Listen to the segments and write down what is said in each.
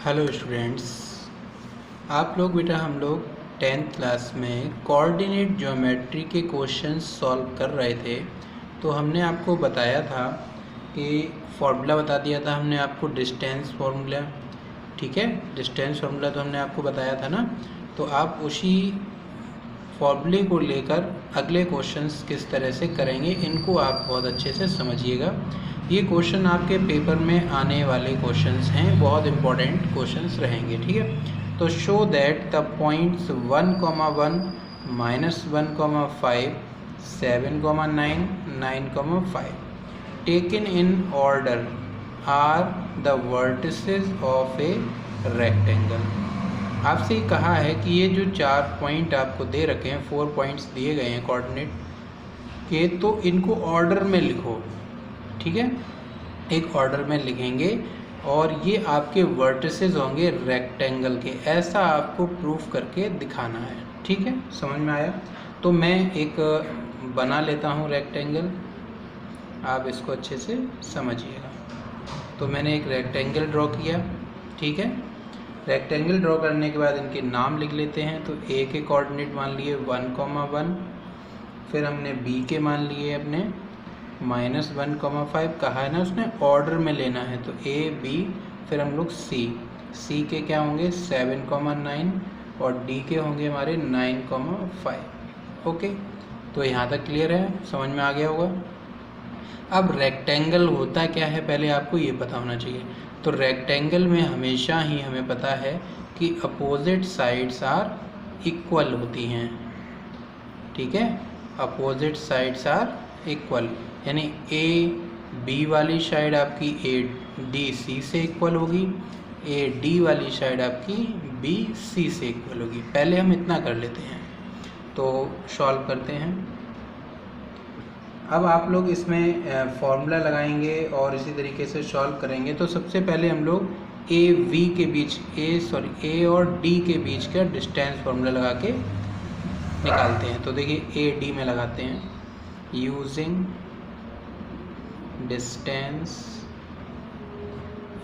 Hello students, आप लोग बेटा हम लोग 10th क्लास में कोऑर्डिनेट ज्योमेट्री के क्वेश्चंस सॉल्व कर रहे थे। तो हमने आपको बताया था कि फार्मूला बता दिया था हमने आपको डिस्टेंस फार्मूला। ठीक है, डिस्टेंस फार्मूला तो हमने आपको बताया था ना। तो आप उसी फॉर्मूले को लेकर अगले क्वेश्चंस किस तरह से करेंगे इनको आप बहुत अच्छे से समझिएगा। ये क्वेश्चन आपके पेपर में आने वाले क्वेश्चंस हैं, बहुत इंपॉर्टेंट क्वेश्चंस रहेंगे। ठीक है, तो show that the points 1,1 -1,5 7,9 9,5 taken in order are the vertices of a rectangle. आपसे कहा है कि ये जो 4 पॉइंट आपको दे रखे हैं, 4 पॉइंट्स दिए गए हैं कोऑर्डिनेट के, तो इनको ऑर्डर में लिखो। ठीक है, एक ऑर्डर में लिखेंगे और ये आपके वर्टिसेस होंगे रेक्टेंगल के। ऐसा आपको प्रूफ करके दिखाना है। ठीक है, समझ में आया? तो मैं एक बना लेता हूँ रेक्टेंगल, आप इसको अच्छे से समझिएगा। तो मैंने एक रेक्टेंगल ड्रॉ किया। ठीक है, रेक्टेंगल ड्रॉ करने के बाद इनके नाम लिख लेते हैं। तो ए के कोऑर्डिनेट मान लिए 1,1, फिर हमने बी के मान लिए अपने -1,5। कहा है ना उसने ऑर्डर में लेना है, तो ए बी, फिर हम लोग सी के क्या होंगे 7,9 और डी के होंगे हमारे 9,5। ओके, तो यहाँ तक क्लियर है, समझ में आ गया होगा। अब रेक्टेंगल होता क्या है पहले आपको ये पता होना चाहिए। तो रेक्टेंगल में हमेशा ही हमें पता है कि अपोजिट साइड्स आर इक्वल होती हैं। ठीक है, अपोजिट साइड्स आर इक्वल, यानी ए बी वाली साइड आपकी ए डी सी से इक्वल होगी, ए डी वाली साइड आपकी बी सी से इक्वल होगी। पहले हम इतना कर लेते हैं, तो सॉल्व करते हैं। अब आप लोग इसमें फॉर्मूला लगाएंगे और इसी तरीके से सॉल्व करेंगे। तो सबसे पहले हम लोग ए और डी के बीच का डिस्टेंस फार्मूला लगा के निकालते हैं। तो देखिए ए डी में लगाते हैं, यूजिंग डिस्टेंस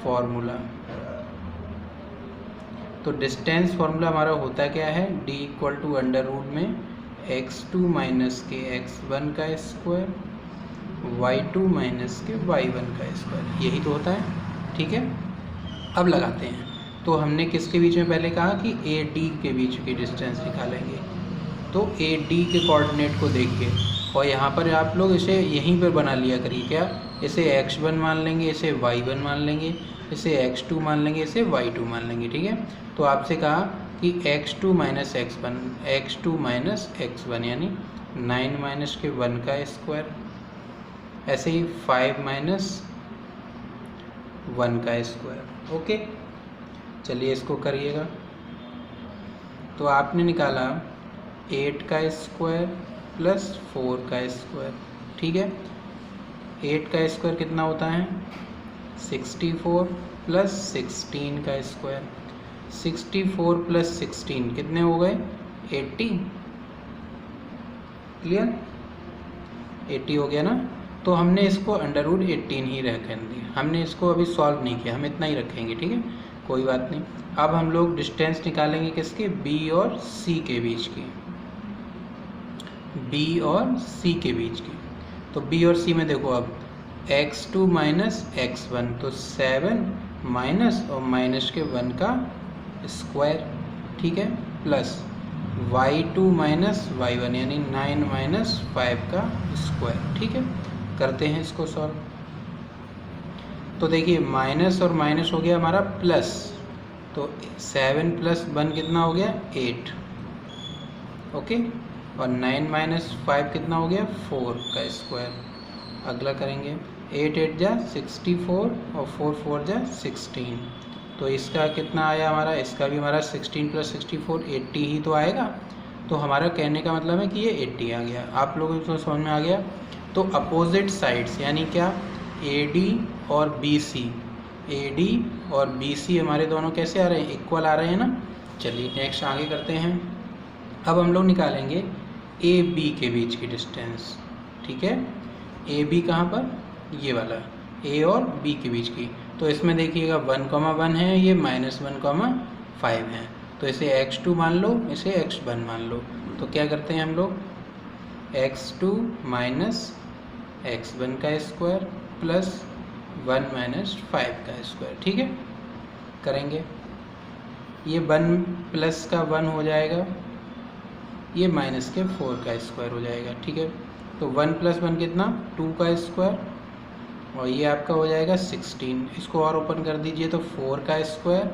फार्मूला। तो डिस्टेंस फार्मूला हमारा होता क्या है, d equal to under root में x2 माइनस के x1 का स्क्वायर, y2 माइनस के y1 का स्क्वायर, यही तो होता है। ठीक है, अब लगाते हैं। तो हमने किसके बीच में पहले कहा कि ए डी के बीच की डिस्टेंस निकालेंगे। तो ए डी के कोऑर्डिनेट को देखिए, और यहाँ पर आप लोग इसे यहीं पर बना लिया करिए। क्या, इसे x1 मान लेंगे, इसे y1 मान लेंगे, इसे x2 मान लेंगे, इसे y2 मान लेंगे। ठीक है, तो आपसे कहा कि x2 माइनस x1 यानी 9 माइनस के 1 का स्क्वायर, ऐसे ही 5 माइनस 1 का स्क्वायर। ओके, चलिए इसको करिएगा। तो आपने निकाला 8 का स्क्वायर प्लस 4 का स्क्वायर। ठीक है, 8 का स्क्वायर कितना होता है 64 प्लस 16 का स्क्वायर। 64 प्लस 16 कितने हो गए 80। क्लियर, 80 हो गया ना। तो हमने इसको अंडर रूट 18 ही रखने दिया, हमने इसको अभी सॉल्व नहीं किया, हम इतना ही रखेंगे। ठीक है, कोई बात नहीं। अब हम लोग डिस्टेंस निकालेंगे किसके, बी और सी के बीच की, बी और सी के बीच की। तो बी और सी में देखो, अब x2 माइनस x1, तो 7 माइनस और माइनस के 1 का स्क्वायर। ठीक है, प्लस y2 माइनस y1 यानी 9 माइनस 5 का स्क्वायर। ठीक है, करते हैं इसको सॉल्व। तो देखिए माइनस और माइनस हो गया हमारा प्लस, तो 7 प्लस 1 कितना हो गया 8। ओके, और 9 माइनस 5 कितना हो गया 4 का स्क्वायर। अगला करेंगे, 8 8 जा 64 और 4 4 जा 16। तो इसका कितना आया हमारा, इसका भी हमारा 16 प्लस 64 80 ही तो आएगा। तो हमारा कहने का मतलब है कि ये 80 आ गया। आप लोगों को समझ में आ गया। तो अपोजिट साइड्स यानी क्या, AD और BC, AD और BC हमारे दोनों कैसे आ रहे हैं, इक्वल आ रहे हैं ना। चलिए नेक्स्ट आगे करते हैं। अब हम लोग निकालेंगे AB के बीच की डिस्टेंस। ठीक है, AB कहाँ पर, ये वाला, A और B के बीच की। तो इसमें देखिएगा 1,1 है, ये -1,5 है, तो इसे x2 मान लो, इसे x1 मान लो। तो क्या करते हैं हम लोग, x2 माइनस x1 का स्क्वायर प्लस 1 माइनस 5 का स्क्वायर, ठीक है, करेंगे। ये 1 प्लस का 1 हो जाएगा, ये माइनस के 4 का स्क्वायर हो जाएगा, ठीक है। तो 1 प्लस 1 कितना, 2 का स्क्वायर, और ये आपका हो जाएगा 16। इसको और ओपन कर दीजिए तो 4 का स्क्वायर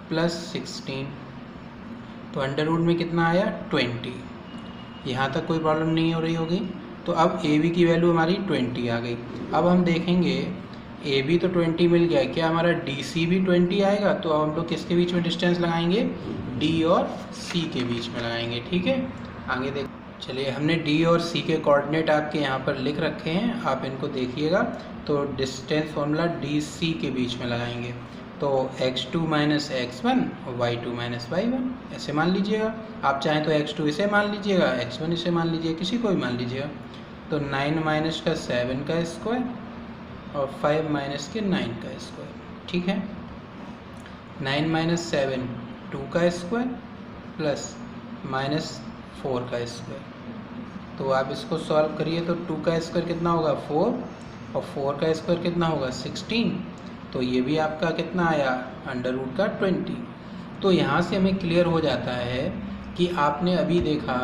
प्लस 16, तो अंडर रूट में कितना आया 20। यहाँ तक कोई प्रॉब्लम नहीं हो रही होगी। तो अब ए बी की वैल्यू हमारी 20 आ गई। अब हम देखेंगे ए बी तो 20 मिल गया, क्या हमारा डी सी भी 20 आएगा? तो अब हम लोग किसके बीच में डिस्टेंस लगाएंगे, डी और सी के बीच में लगाएंगे, ठीक है। आगे देख, चलिए हमने डी और सी के कोऑर्डिनेट आपके यहाँ पर लिख रखे हैं, आप इनको देखिएगा। तो डिस्टेंस फॉर्मूला डी सी के बीच में लगाएंगे, तो x2 माइनस x1 और y2 माइनस y1 ऐसे मान लीजिएगा। आप चाहें तो x2 इसे मान लीजिएगा, x1 इसे मान लीजिएगा, किसी को भी मान लीजिएगा। तो 9 माइनस का 7 का स्क्वायर और 5 माइनस के 9 का स्क्वायर, ठीक है। 9 माइनस 7 2 का स्क्वायर प्लस माइनस 4 का स्क्वायर। तो आप इसको सॉल्व करिए तो 2 का स्क्वायर कितना होगा 4, और 4 का स्क्वायर कितना होगा 16। तो ये भी आपका कितना आया अंडर रूट का 20। तो यहाँ से हमें क्लियर हो जाता है कि आपने अभी देखा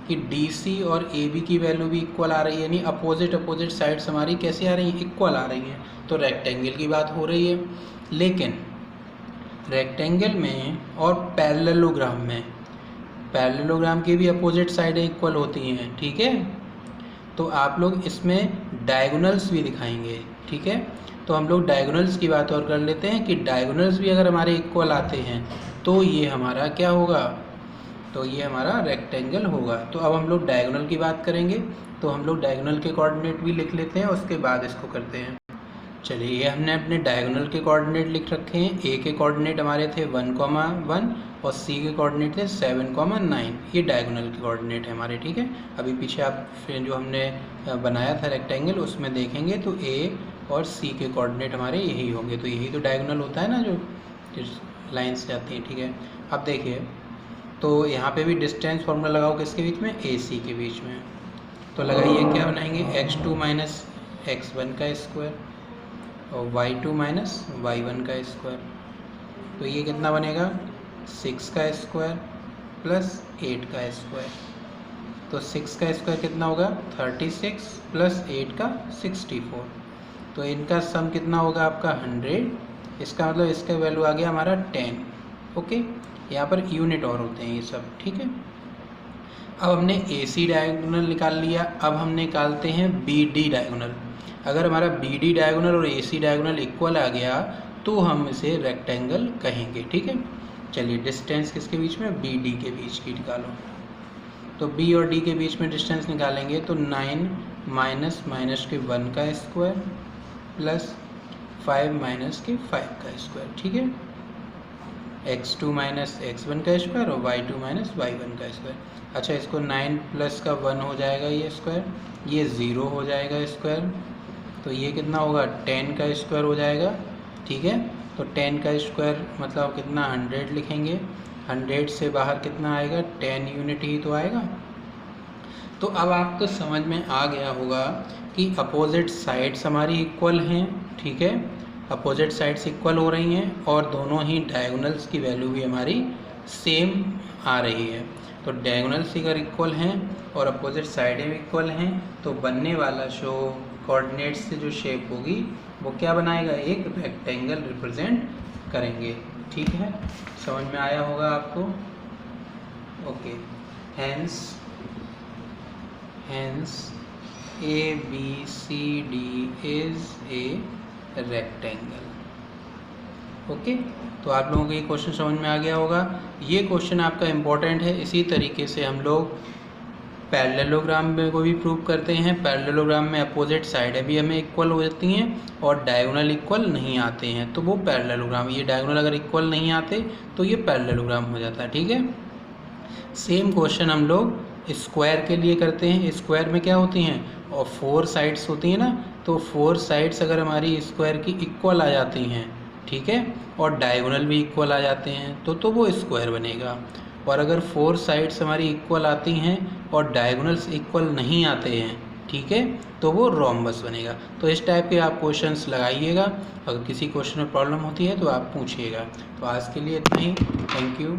कि डी सी और ए बी की वैल्यू भी इक्वल आ रही है, यानी अपोजिट साइड्स हमारी कैसी आ रही हैं, इक्वल आ रही हैं। तो रेक्टेंगल की बात हो रही है, लेकिन रेक्टेंगल में और पैरेललोग्राम की भी अपोजिट साइडें इक्वल होती हैं, ठीक है। तो आप लोग इसमें डायगोनल्स भी दिखाएंगे, ठीक है। तो हम लोग डायगोनल्स की बात और कर लेते हैं कि डायगोनल्स भी अगर हमारे इक्वल आते हैं तो ये हमारा क्या होगा, तो ये हमारा रेक्टेंगल होगा। तो अब हम लोग डायगोनल की बात करेंगे, तो हम लोग डायगोनल के कोऑर्डिनेट भी लिख लेते हैं, उसके बाद इसको करते हैं। चलिए, ये हमने अपने डायगोनल के कोऑर्डिनेट लिख रखे हैं। ए के कोऑर्डिनेट हमारे थे 1,1 और सी के कोऑर्डिनेट थे 7,9। ये डायगोनल के कोऑर्डिनेट है हमारे, ठीक है। अभी पीछे आप फिर जो हमने बनाया था रेक्टेंगल उसमें देखेंगे तो ए और सी के कोऑर्डिनेट हमारे यही होंगे। तो यही तो डायगोनल होता है ना, जो लाइन्स जाती हैं, ठीक है। अब देखिए, तो यहाँ पे भी डिस्टेंस फॉर्मूला लगाओ किसके बीच में, ए सी के बीच में। तो लगाइए, क्या बनाएंगे, x2 माइनस x1 का स्क्वायर और y2 माइनस y1 का स्क्वायर। तो ये कितना बनेगा 6 का स्क्वायर प्लस 8 का स्क्वायर। तो 6 का स्क्वायर कितना होगा 36 प्लस 8 का 64। तो इनका सम कितना होगा आपका 100। इसका मतलब इसका वैल्यू आ गया हमारा 10। ओके, यहाँ पर यूनिट और होते हैं ये सब, ठीक है। अब हमने ए सी डायगोनल निकाल लिया, अब हम निकालते हैं बी डी डायगोनल। अगर हमारा बी डी डायगोनल और ए सी डायगोनल इक्वल आ गया तो हम इसे रेक्टेंगल कहेंगे, ठीक है। चलिए, डिस्टेंस किसके बीच में, बी डी के बीच की निकालो। तो बी और डी के बीच में डिस्टेंस निकालेंगे तो 9 माइनस माइनस के 1 का स्क्वायर प्लस 5 माइनस के 5 का स्क्वायर, ठीक है। x2 माइनस x1 का स्क्वायर और y2 माइनस y1 का स्क्वायर। अच्छा, इसको 9 प्लस का 1 हो जाएगा ये स्क्वायर, ये 0 हो जाएगा स्क्वायर। तो ये कितना होगा 10 का स्क्वायर हो जाएगा, ठीक है। तो 10 का स्क्वायर मतलब कितना 100 लिखेंगे। 100 से बाहर कितना आएगा 10 यूनिट ही तो आएगा। तो अब आपको समझ में आ गया होगा कि अपोजिट साइड्स हमारी इक्वल हैं, ठीक है। अपोजिट साइड्स इक्वल हो रही हैं और दोनों ही डायगोनल्स की वैल्यू भी हमारी सेम आ रही है। तो डायगोनल्स अगर इक्वल हैं और अपोजिट साइडें भी इक्वल हैं तो बनने वाला जो कोऑर्डिनेट्स से जो शेप होगी वो क्या बनाएगा, एक रेक्टेंगल रिप्रेजेंट करेंगे, ठीक है। समझ में आया होगा आपको। Okay, hence A B C D is a rectangle. Okay, तो आप लोगों को ये क्वेश्चन समझ में आ गया होगा। ये क्वेश्चन आपका इम्पोर्टेंट है। इसी तरीके से हम लोग पैरेललोग्राम में को भी प्रूव करते हैं। पैरेललोग्राम में अपोजिट साइडें भी हमें इक्वल हो जाती हैं और डायगोनल इक्वल नहीं आते हैं तो वो पैरेललोग्राम, ये डायगोनल अगर इक्वल नहीं आते तो ये पैरेललोग्राम हो जाता है, ठीक है। सेम क्वेश्चन हम लोग स्क्वायर के लिए करते हैं। स्क्वायर में क्या होती हैं और 4 साइड्स होती हैं ना, तो 4 साइड्स अगर हमारी स्क्वायर की इक्वल आ जाती हैं, ठीक है, और डायगोनल भी इक्वल आ जाते हैं तो वो स्क्वायर बनेगा। और अगर 4 साइड्स हमारी इक्वल आती हैं और डायगोनल्स इक्वल नहीं आते हैं, ठीक है, तो वो रोम्बस बनेगा। तो इस टाइप के आप क्वेश्चंस लगाइएगा। अगर किसी क्वेश्चन में प्रॉब्लम होती है तो आप पूछिएगा। तो आज के लिए इतना ही। Thank you.